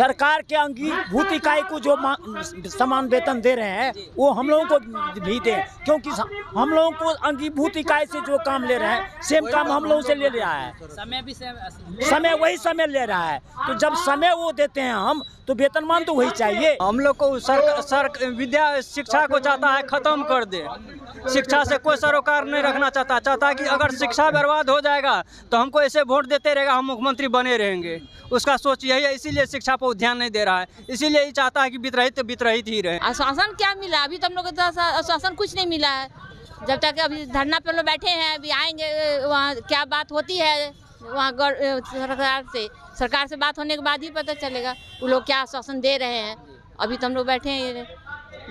सरकार के अंगीभूत इकाई को जो समान वेतन दे रहे हैं वो हम लोगों को भी दें, क्योंकि हम लोगों को अंगीभूत इकाई से जो काम ले रहे हैं सेम काम हम लोगों से ले रहा है, समय भी समय वही समय ले रहा है। तो जब समय वो देते हैं हम तो वेतनमान तो वही चाहिए। हम लोग को विद्या शिक्षा को चाहता है खत्म कर दे। शिक्षा से कोई सरोकार नहीं रखना चाहता है कि अगर शिक्षा बर्बाद हो जाएगा तो हमको ऐसे वोट देते रहेगा, हम मुख्यमंत्री बने रहेंगे। उसका सोच यही है, इसीलिए शिक्षा पर ध्यान नहीं दे रहा है, इसीलिए ही चाहता है कि वितरहित ही रहे। आश्वासन क्या मिला? अभी तो हम लोग को आश्वासन कुछ नहीं मिला है। जब तक अभी धरना पे लोग बैठे हैं, अभी आएंगे वहाँ क्या बात होती है वहाँ सरकार से बात होने के बाद ही पता चलेगा वो लोग क्या आश्वासन दे रहे हैं। अभी तो हम लोग बैठे हैं,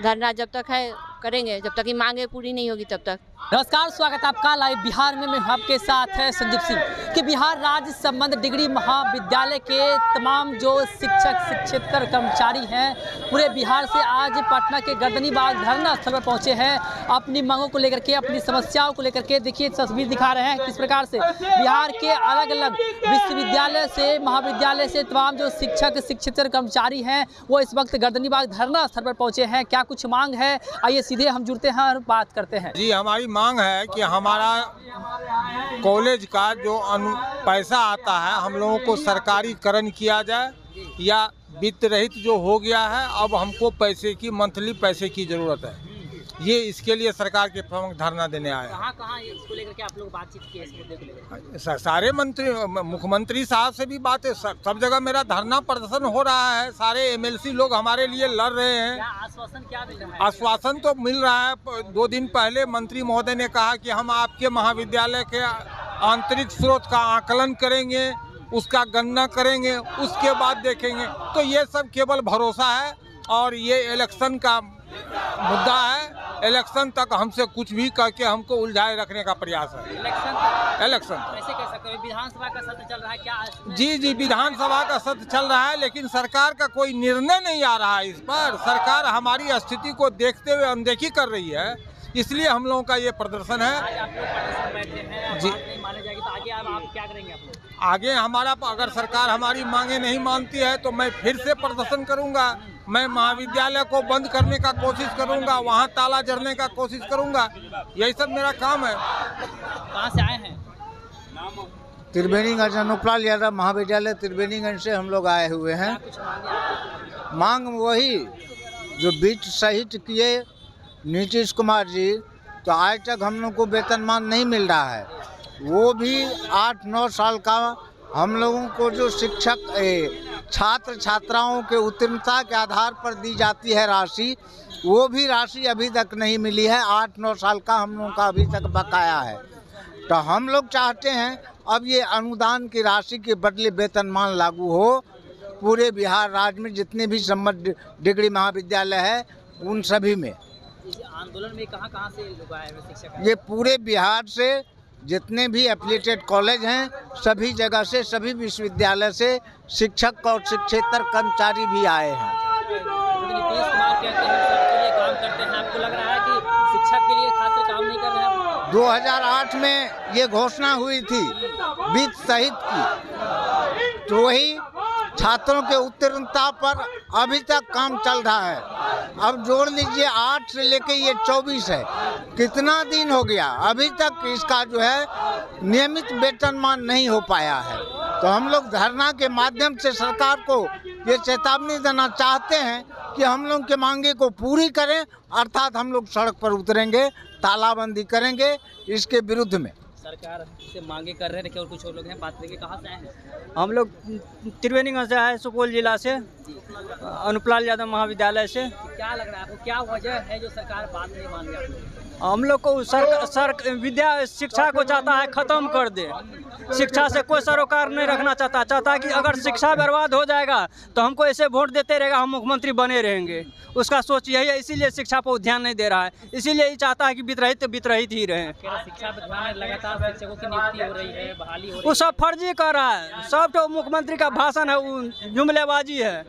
धरना जब तक है करेंगे, जब तक ये मांगे पूरी नहीं होगी तब तक। नमस्कार, स्वागत है आपका लाइव बिहार में। मैं आपके साथ है संदीप सिंह कि बिहार राज्य संबंध डिग्री महाविद्यालय के तमाम जो शिक्षक शिक्षेतर कर्मचारी हैं पूरे बिहार से आज पटना के गर्दनीबाग धरना स्थल पर पहुंचे हैं अपनी मांगों को लेकर के, अपनी समस्याओं को लेकर के। देखिए तस्वीर दिखा रहे हैं किस प्रकार से बिहार के अलग अलग विश्वविद्यालय से महाविद्यालय से तमाम जो शिक्षक शिक्षेतर कर्मचारी हैं वो इस वक्त गर्दनीबाग धरना स्थल पर पहुंचे हैं। क्या कुछ मांग है, आइए सीधे हम जुड़ते हैं और बात करते हैं। जी, हमारी मांग है कि हमारा कॉलेज का जो पैसा आता है हम लोगों को सरकारीकरण किया जाए, या वित्त रहित जो हो गया है अब हमको पैसे की मंथली पैसे की ज़रूरत है। ये इसके लिए सरकार के प्रमुख धरना देने आए। कहाँ इसको लेकर के आप लोग बातचीत किए इस मुद्दे को लेकर? सारे मंत्री मुख्यमंत्री साहब से भी बात है, सब जगह मेरा धरना प्रदर्शन हो रहा है। सारे एमएलसी लोग हमारे लिए लड़ रहे हैं। आश्वासन क्या मिल रहा है? आश्वासन तो मिल रहा है। 2 दिन पहले मंत्री महोदय ने कहा कि हम आपके महाविद्यालय के आंतरिक स्रोत का आकलन करेंगे, उसका गणना करेंगे, उसके बाद देखेंगे। तो ये सब केवल भरोसा है और ये इलेक्शन का मुद्दा है। इलेक्शन तक हमसे कुछ भी करके हमको उलझाए रखने का प्रयास है। इलेक्शन ऐसे कह सकते हैं विधानसभा का सत्र चल रहा है क्या? जी, विधानसभा का सत्र चल रहा है, लेकिन सरकार का कोई निर्णय नहीं आ रहा है इस पर। सरकार हमारी स्थिति को देखते हुए अनदेखी कर रही है, इसलिए हम लोगों का ये प्रदर्शन है। आज आप लोग प्रदर्शन बैठे हैं, जी, नहीं माने जाएगी तो आगे आप क्या करेंगे? आप लोग आगे हमारा अगर सरकार हमारी मांगे नहीं मानती है तो मैं फिर से प्रदर्शन करूंगा। मैं महाविद्यालय को बंद करने का कोशिश करूंगा, वहां ताला जड़ने का कोशिश करूंगा। यही सब मेरा काम है। कहाँ से आए हैं? त्रिवेणीगंज अनुपलाल यादव महाविद्यालय त्रिवेणीगंज से हम लोग आए हुए हैं। मांग वही जो बीच शहीद किए नीतीश कुमार जी, तो आज तक हम लोग को वेतनमान नहीं मिल रहा है। वो भी 8-9 साल का हम लोगों को जो शिक्षक छात्र छात्राओं के उत्तीर्णता के आधार पर दी जाती है राशि, वो भी राशि अभी तक नहीं मिली है। 8-9 साल का हम लोगों का अभी तक बकाया है। तो हम लोग चाहते हैं अब ये अनुदान की राशि के बदले वेतनमान लागू हो। पूरे बिहार राज्य में जितने भी संबद्ध डिग्री महाविद्यालय है उन सभी में। आंदोलन में कहाँ से लोग आए हुए शिक्षक? ये पूरे बिहार से जितने भी एफिलिएटेड कॉलेज हैं सभी जगह से, सभी विश्वविद्यालय से शिक्षक और शिक्षेतर कर्मचारी भी आए हैं। नीतीश कुमार कहते हैं सबके लिए काम करते हैं, आपको लग रहा है कि शिक्षक के लिए खातिर काम नहीं कर रहे हैं? 2008 में ये घोषणा हुई थी वित्त सहित की, तो वही छात्रों के उत्तीर्णता पर अभी तक काम चल रहा है। अब जोड़ लीजिए 8 से लेके ये 24 है, कितना दिन हो गया, अभी तक इसका जो है नियमित वेतनमान नहीं हो पाया है। तो हम लोग धरना के माध्यम से सरकार को ये चेतावनी देना चाहते हैं कि हम लोग के मांगे को पूरी करें, अर्थात हम लोग सड़क पर उतरेंगे, तालाबंदी करेंगे इसके विरुद्ध में। सरकार से मांगे कर रहे हैं और कुछ और लोग हैं, बात करेंगे। कहाँ से आए हैं? हम लोग त्रिवेणीगंज से आए, सुपौल जिला से, अनुपलाल यादव महाविद्यालय से। क्या लग रहा है आपको, क्या वजह है जो सरकार बात नहीं मान रही है? हम लोग को विद्या शिक्षा को चाहता है खत्म कर दे। शिक्षा से कोई सरोकार नहीं रखना चाहता है कि अगर शिक्षा बर्बाद हो जाएगा तो हमको ऐसे वोट देते रहेगा, हम मुख्यमंत्री बने रहेंगे। उसका सोच यही है, इसीलिए शिक्षा पर ध्यान नहीं दे रहा है, इसीलिए ही चाहता है कि वितरहित ही रहे। शिक्षा पर ध्यान लगातार शिक्षकों की नियुक्ति हो रही है, बहाली हो रही है, वो सब फर्जी कर रहा है। सब तो मुख्यमंत्री का भाषण है, वो जुमलेबाजी है।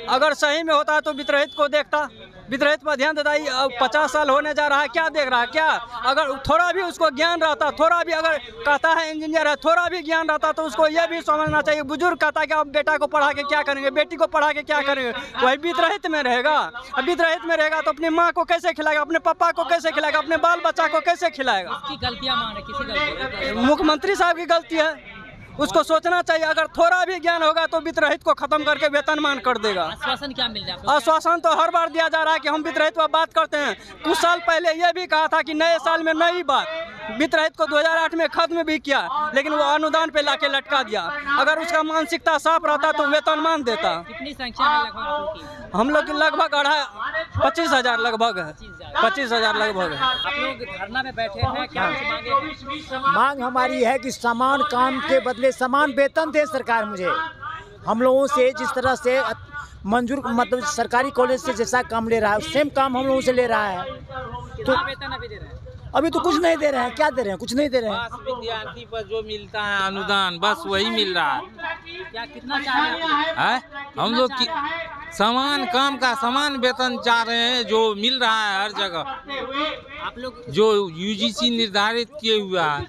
अगर सही में होता है तो वितरहित को देखता। वित्त पर ध्यान देता है। 50 साल होने जा रहा है, क्या देख रहा है? क्या अगर थोड़ा भी उसको ज्ञान रहता, थोड़ा भी अगर कहता है इंजीनियर है, थोड़ा भी ज्ञान रहता तो उसको यह भी समझना चाहिए। बुजुर्ग कहता है कि आप बेटा को पढ़ा के क्या करेंगे, बेटी को पढ़ा के क्या करेंगे? वही वित्त रहित में रहेगा। अब वित्त रहित में रहेगा तो अपनी माँ को कैसे खिलाएगा, अपने पापा को कैसे खिलाएगा, अपने बाल बच्चा को कैसे खिलाएगा? किसकी गलतियां मान रहे, किसी गलती? मुख्यमंत्री साहब की गलती है, उसको सोचना चाहिए। अगर थोड़ा भी ज्ञान होगा तो वित्त रहित को खत्म करके वेतनमान कर देगा। आश्वासन क्या मिल रहा है? आश्वासन तो हर बार दिया जा रहा है कि हम वित्त रहित पर बात करते हैं। कुछ साल पहले ये भी कहा था कि नए साल में नई बात। वित्त रहित को 2008 में खत्म भी किया, लेकिन वो अनुदान पे लाके लटका दिया। अगर उसका मानसिकता साफ रहता तो वेतनमान देता। कितनी संख्या है लगभग आप लोग की? हम लोग की लगभग 25,000 लगभग है, 25,000 लगभग है। आप लोग धरना में बैठे हैं, क्या कुछ मांगे हैं? मांग हमारी है कि समान काम के बदले समान वेतन दे सरकार मुझे। हम लोगों से जिस तरह से मंजूर मतलब सरकारी कॉलेज से जैसा काम ले रहा है सेम काम हम लोगों से ले रहा है। कितना वेतन अभी दे रहे हैं? अभी तो कुछ नहीं दे रहे हैं। क्या दे रहे हैं? कुछ नहीं दे रहे हैं। बस विद्यार्थी पर जो मिलता है अनुदान बस वही मिल रहा है। क्या कितना चाह रहे हैं? है हम लोग की समान काम का समान वेतन चाह रहे हैं जो मिल रहा है हर जगह, आप लोग जो यूजीसी निर्धारित किए हुआ है।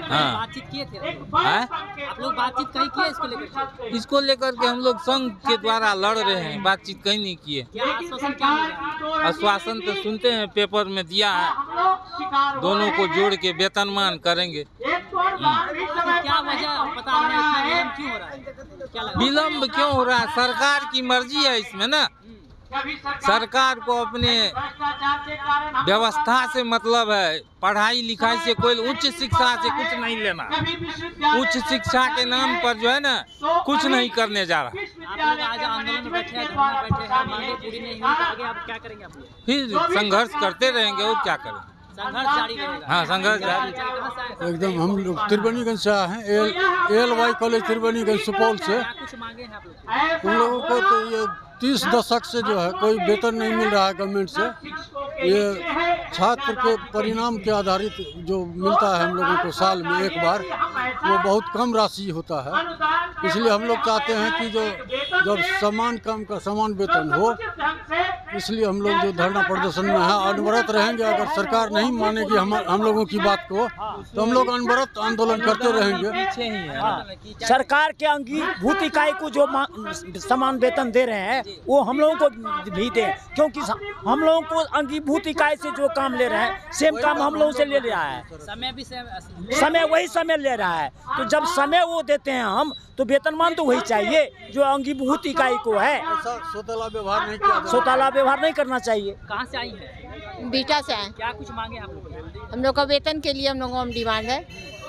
हाँ। बातचीत किए थे? है आप लोग बातचीत कहीं किए इसको लेकर? इसको लेकर के हम लोग संघ के द्वारा लड़ रहे हैं, बातचीत कहीं नहीं किए। क्या आश्वासन क्या मिल रहा है? आश्वासन तो सुनते हैं, पेपर में दिया है दोनों को जोड़ के वेतनमान करेंगे। क्या वजह पता नहीं, इतना विलम्ब क्यों हो रहा है? क्या लगा? विलम्ब क्यों हो रहा है? सरकार की मर्जी है इसमें ना। सरकार को अपने व्यवस्था से मतलब है, पढ़ाई लिखाई से कोई उच्च शिक्षा से कुछ नहीं लेना। उच्च शिक्षा के नाम पर जो है ना कुछ नहीं करने जा रहा। आप लोग आज आंदोलन में बैठे हैं, धरना बैठे हैं, मांगे पूरी नहीं हुई तो आगे आप क्या करेंगे? आप लोग फिर संघर्ष करते रहेंगे और क्या करें। संघर्ष जारी रहेगा? हाँ, संघर्ष जारी। कहाँ से आए? एकदम हम लोग त्रिवेणीगंज से आए हैं, ALY कॉलेज त्रिवेणीगंज सुपौल से। क्या कुछ मांगे हैं आप लोग? उन लोगों को तो ये 30 दशक से जो है कोई वेतन नहीं मिल रहा है गवर्नमेंट से। ये छात्र के परिणाम के आधारित जो मिलता है हम लोगों को साल में एक बार, वो बहुत कम राशि होता है। इसलिए हम लोग चाहते हैं कि जो जब समान काम का समान वेतन हो, इसलिए हम लोग जो धरना प्रदर्शन में है अनवरत रहेंगे। अगर सरकार नहीं मानेगी हम लोगों की बात को तो हम लोग अनवरत आंदोलन करते रहेंगे। सरकार के अंगीभूत इकाई को जो समान वेतन दे रहे हैं वो हम लोगों को भी दें, क्योंकि हम लोगों को अंगीभूत इकाई से जो काम ले रहे हैं सेम काम हम लोगों से ले रहा है। समय भी समय वही समय ले रहा है, तो जब समय वो देते हैं हम तो वेतनमान तो वही चाहिए जो अंगीभूत इकाई को है। सोतला व्यवहार नहीं किया, सोताला व्यवहार नहीं करना चाहिए। कहाँ से आई हैं? बीटा से हैं। क्या कुछ मांगे आप लोग? हम लोग का वेतन के लिए हम लोगों को डिमांड है,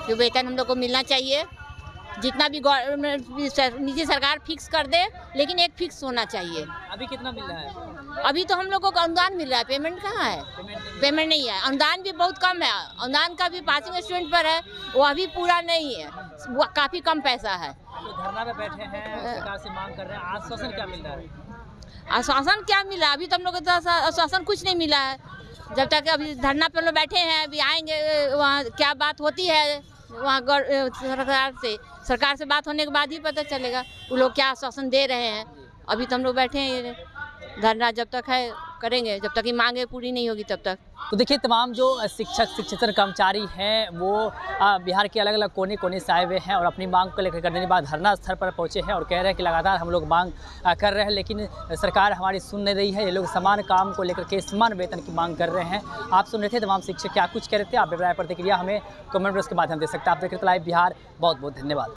जो वेतन हम लोग को मिलना चाहिए। जितना भी निजी सरकार फिक्स कर दे, लेकिन एक फिक्स होना चाहिए। अभी कितना मिल रहा है? अभी तो हम लोग को अनुदान मिल रहा है, पेमेंट कहाँ है? पेमेंट नहीं है, अनुदान भी बहुत कम है। अनुदान का भी पासिंग स्टूडेंट पर है, वो अभी पूरा नहीं है, वो काफ़ी कम पैसा है। तो धरना में बैठे हैं, सरकार से मांग कर रहे हैं, आश्वासन क्या मिल रहा है? आश्वासन क्या मिला? अभी तो हम लोग को आश्वासन कुछ नहीं मिला है। जब तक अभी धरना पे लोग बैठे हैं, अभी आएंगे वहाँ क्या बात होती है वहाँ सरकार से बात होने के बाद ही पता चलेगा वो लोग क्या आश्वासन दे रहे हैं। अभी तो हम लोग बैठे हैं, धरना जब तक है करेंगे, जब तक ये मांगे पूरी नहीं होगी तब तक। तो देखिए, तमाम जो शिक्षक शिक्षेतर कर्मचारी हैं वो बिहार के अलग अलग कोने कोने से आए हुए हैं और अपनी मांग को लेकर करने के बाद धरना स्थल पर पहुंचे हैं और कह रहे हैं कि लगातार हम लोग मांग कर रहे हैं, लेकिन सरकार हमारी सुन नहीं रही है। ये लोग समान काम को लेकर के समान वेतन की मांग कर रहे हैं। आप सुन रहे थे तमाम शिक्षक क्या कुछ कह रहे थे। आप अभिप्राय प्रतिक्रिया हमें कमेंट बॉक्स के माध्यम दे सकते हैं। आप देख रहे थे लाइव बिहार। बहुत बहुत धन्यवाद।